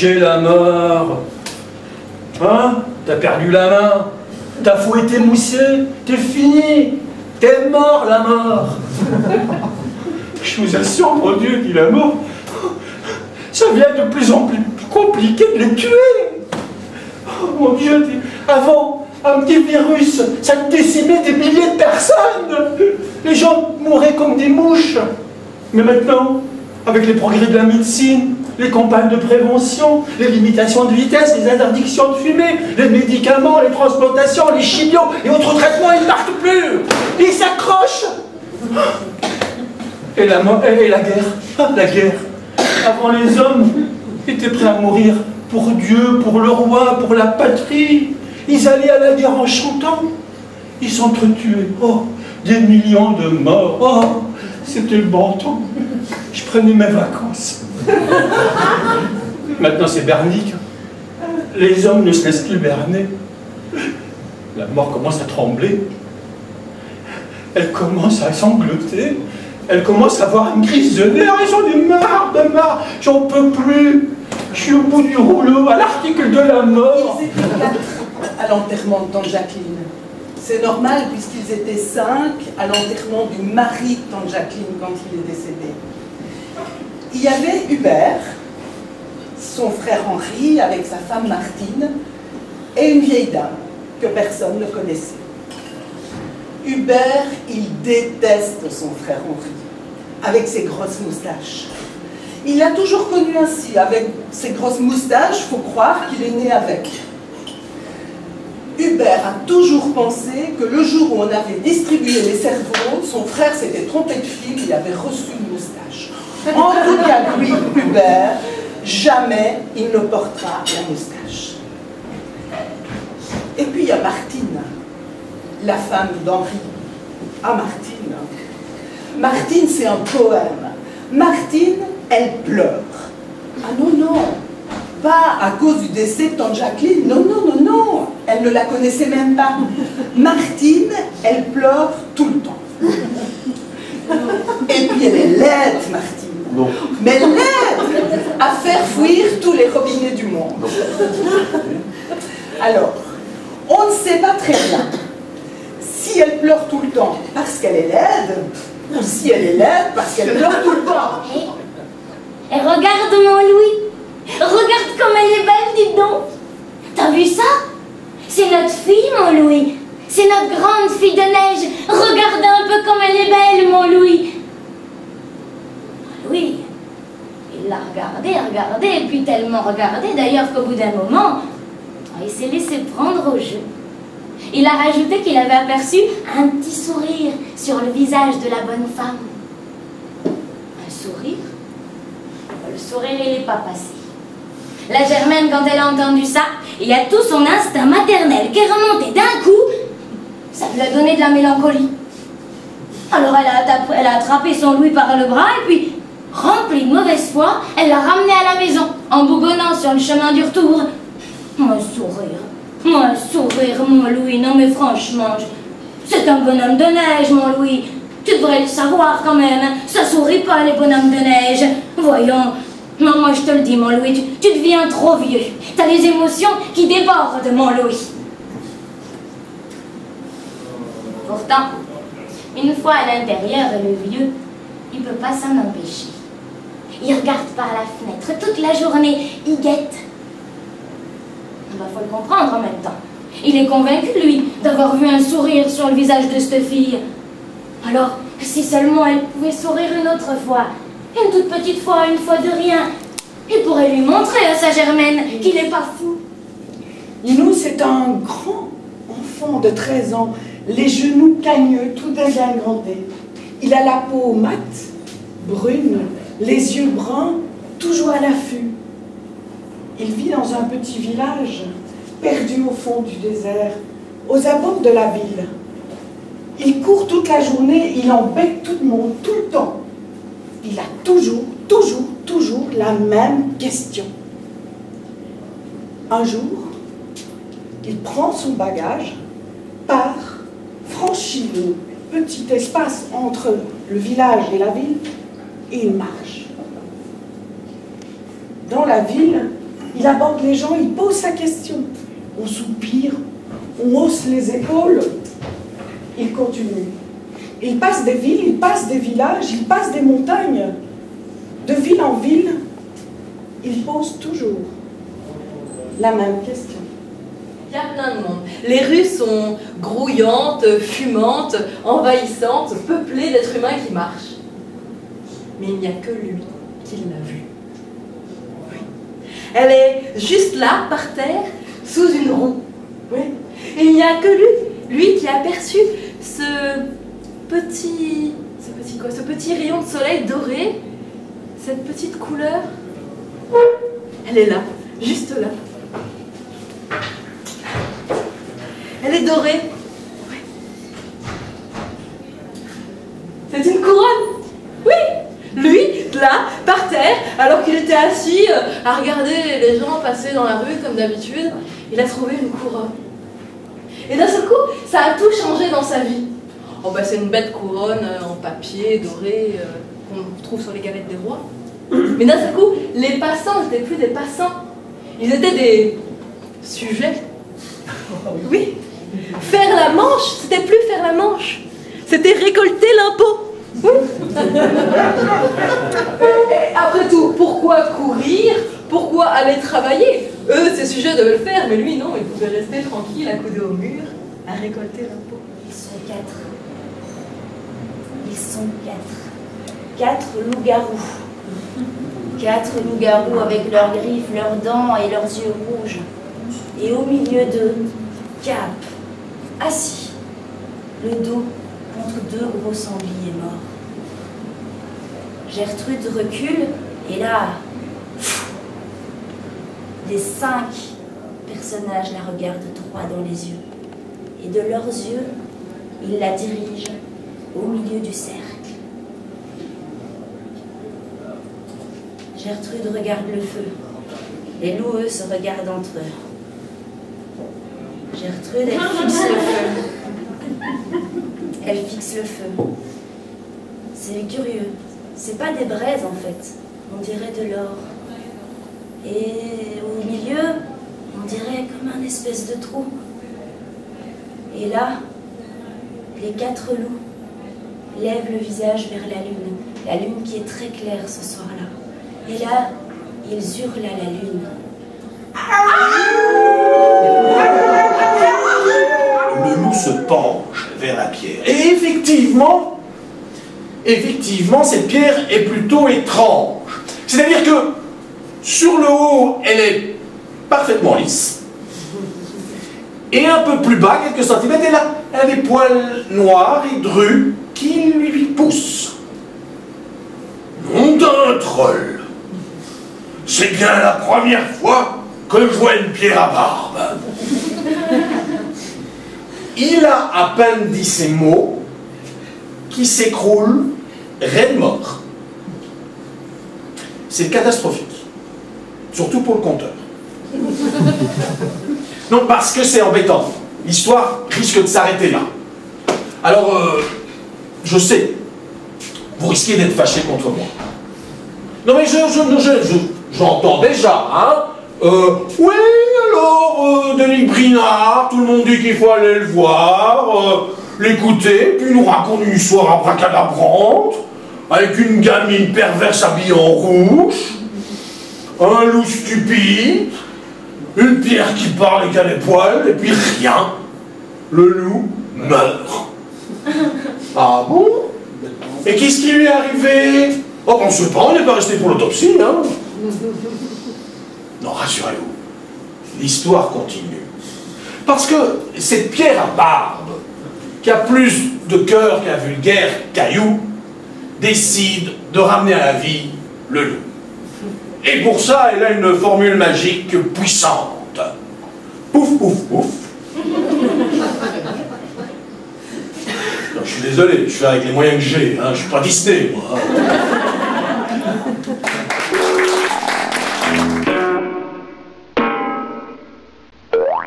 approcher la mort. Hein? T'as perdu la main, ta fouet est émoussée, t'es fini, t'es mort la mort. Je vous assure, mon Dieu, dit la mort, ça devient de plus en plus compliqué de les tuer. Oh, mon Dieu, avant, un petit virus, ça décimait des milliers de personnes. Les gens mouraient comme des mouches. Mais maintenant, avec les progrès de la médecine, les campagnes de prévention, les limitations de vitesse, les interdictions de fumée, les médicaments, les transplantations, les chimios et autres traitements, ils ne partent plus. Ils s'accrochent. Et la guerre, la guerre. Avant, les hommes étaient prêts à mourir pour Dieu, pour le roi, pour la patrie. Ils allaient à la guerre en chantant. Ils s'entretuaient. Oh, des millions de morts. Oh, c'était le bon temps. Je prenais mes vacances. Maintenant, c'est bernique. Les hommes ne se laissent plus berner. La mort commence à trembler. Elle commence à sangloter. Elle commence à avoir une crise de nerfs. J'en ai marre de marre. J'en peux plus. Je suis au bout du rouleau, à l'article de la mort. Ils étaient 4 à l'enterrement de tante Jacqueline. C'est normal puisqu'ils étaient 5 à l'enterrement du mari de tante Jacqueline quand il est décédé. Il y avait Hubert, son frère Henri avec sa femme Martine et une vieille dame que personne ne connaissait. Hubert, il déteste son frère Henri, avec ses grosses moustaches. Il l'a toujours connu ainsi, avec ses grosses moustaches, il faut croire qu'il est né avec. Hubert a toujours pensé que le jour où on avait distribué les cerveaux, son frère s'était trompé de fil, il avait reçu une moustache. En tout cas, lui, Hubert, jamais il ne portera la moustache. Et puis il y a Martine, la femme d'Henri. Ah, Martine. Martine, c'est un poème. Martine, elle pleure. Ah non, non, pas à cause du décès de tante Jacqueline. Non, non, non, non. Elle ne la connaissait même pas. Martine, elle pleure tout le temps. Et puis elle est laide, Martine. Non. Mais laide à faire fuir tous les robinets du monde. Alors, on ne sait pas très bien si elle pleure tout le temps parce qu'elle est laide ou si elle est laide parce qu'elle pleure tout le temps. Et regarde mon Louis. Regarde comme elle est belle, dis donc. T'as vu ça? C'est notre fille, mon Louis. C'est notre grande fille de neige. Regarde un peu comme elle est belle, mon Louis. Louis, il l'a regardé, et puis tellement regardé d'ailleurs qu'au bout d'un moment, il s'est laissé prendre au jeu. Il a rajouté qu'il avait aperçu un petit sourire sur le visage de la bonne femme. Un sourire? Le sourire, il n'est pas passé. La Germaine, quand elle a entendu ça, il y a tout son instinct maternel qui est remonté d'un coup. Ça lui a donné de la mélancolie. Alors elle a attrapé son Louis par le bras et puis, remplie de mauvaise foi, elle l'a ramené à la maison, en bougonnant sur le chemin du retour. Mon sourire, mon Louis, non mais franchement, c'est un bonhomme de neige, mon Louis. Tu devrais le savoir quand même, ça sourit pas les bonhommes de neige. Voyons, non, moi je te le dis, mon Louis, tu deviens trop vieux. T'as les émotions qui débordent, mon Louis. Pourtant, une fois à l'intérieur, le vieux, il ne peut pas s'en empêcher. Il regarde par la fenêtre toute la journée, il guette. Il faut le comprendre en même temps. Il est convaincu, lui, d'avoir vu un sourire sur le visage de cette fille. Alors, si seulement elle pouvait sourire une autre fois, une toute petite fois, une fois de rien, il pourrait lui montrer à sa Germaine qu'il n'est pas fou. Nous, c'est un grand enfant de 13 ans, les genoux cagneux, tout dégingandés. Il a la peau mate, brune, les yeux bruns, toujours à l'affût. Il vit dans un petit village, perdu au fond du désert, aux abords de la ville. Il court toute la journée, il embête tout le monde, tout le temps. Il a toujours la même question. Un jour, il prend son bagage, part, franchit le petit espace entre le village et la ville, et il marche. Dans la ville, Il aborde les gens, il pose sa question. On soupire, on hausse les épaules. Il continue. Il passe des villes, il passe des villages, il passe des montagnes. De ville en ville, il pose toujours la même question. Il y a plein de monde. Les rues sont grouillantes, fumantes, envahissantes, peuplées d'êtres humains qui marchent. Mais il n'y a que lui qui l'a vue. Oui. Elle est juste là, par terre, sous une roue. Oui. Et il n'y a que lui qui a aperçu ce petit rayon de soleil doré, cette petite couleur. Elle est là, juste là. Elle est dorée. Oui. C'est une couronne. Oui. Lui, là, par terre, alors qu'il était assis à regarder les gens passer dans la rue comme d'habitude, il a trouvé une couronne. Et d'un seul coup, ça a tout changé dans sa vie. Oh bah c'est une bête couronne en papier doré qu'on trouve sur les galettes des rois. Mais d'un seul coup, les passants n'étaient plus des passants. Ils étaient des sujets. Oui. Faire la manche, c'était plus faire la manche. C'était récolter l'impôt. Oui. Et après tout, pourquoi courir? Pourquoi aller travailler? Eux, ces sujets devaient le faire, mais lui, non, il pouvait rester tranquille, accoudé au mur, à récolter l'impôt. Ils sont 4. Ils sont 4. 4 loups-garous. 4 loups-garous avec leurs griffes, leurs dents et leurs yeux rouges. Et au milieu d'eux, Cap, assis, le dos contre 2 gros sangliers morts. Gertrude recule, et là, les 5 personnages la regardent droit dans les yeux. Et de leurs yeux, ils la dirigent au milieu du cercle. Gertrude regarde le feu. Les loups, eux, se regardent entre eux. Gertrude, elle fixe le feu. Elle fixe le feu. C'est curieux. C'est pas des braises, en fait. On dirait de l'or. Et au milieu, on dirait comme un espèce de trou. Et là, les 4 loups lèvent le visage vers la lune qui est très claire ce soir-là. Et là, ils hurlent à la lune. Le loup se penche vers la pierre. Et effectivement, cette pierre est plutôt étrange. C'est-à-dire que sur le haut, elle est parfaitement lisse. Et un peu plus bas, quelques centimètres, elle a des poils noirs et drus qui lui poussent. Nom d'un troll! C'est bien la première fois que je vois une pierre à barbe. Il a à peine dit ces mots qui s'écroule, raide mort. C'est catastrophique, surtout pour le conteur. Non, parce que c'est embêtant. L'histoire risque de s'arrêter là. Alors, je sais, vous risquez d'être fâché contre moi. Non mais j'entends déjà, hein. Oui, alors, Denis Brinard, tout le monde dit qu'il faut aller le voir, l'écouter, puis il nous raconte une histoire abracadabrante, avec une gamine perverse habillée en rouge, un loup stupide, une pierre qui parle et qui a des poils, et puis rien. Le loup meurt. Ah bon? Et qu'est-ce qui lui est arrivé? Oh, on ne sait pas, on n'est pas resté pour l'autopsie, hein. Non, rassurez-vous, l'histoire continue. Parce que cette pierre à barbe, qui a plus de cœur qu'un vulgaire caillou, décide de ramener à la vie le loup. Et pour ça, elle a une formule magique puissante. Pouf, pouf, pouf. Non, je suis désolé, je suis avec les moyens que j'ai, hein, je suis pas Disney, moi.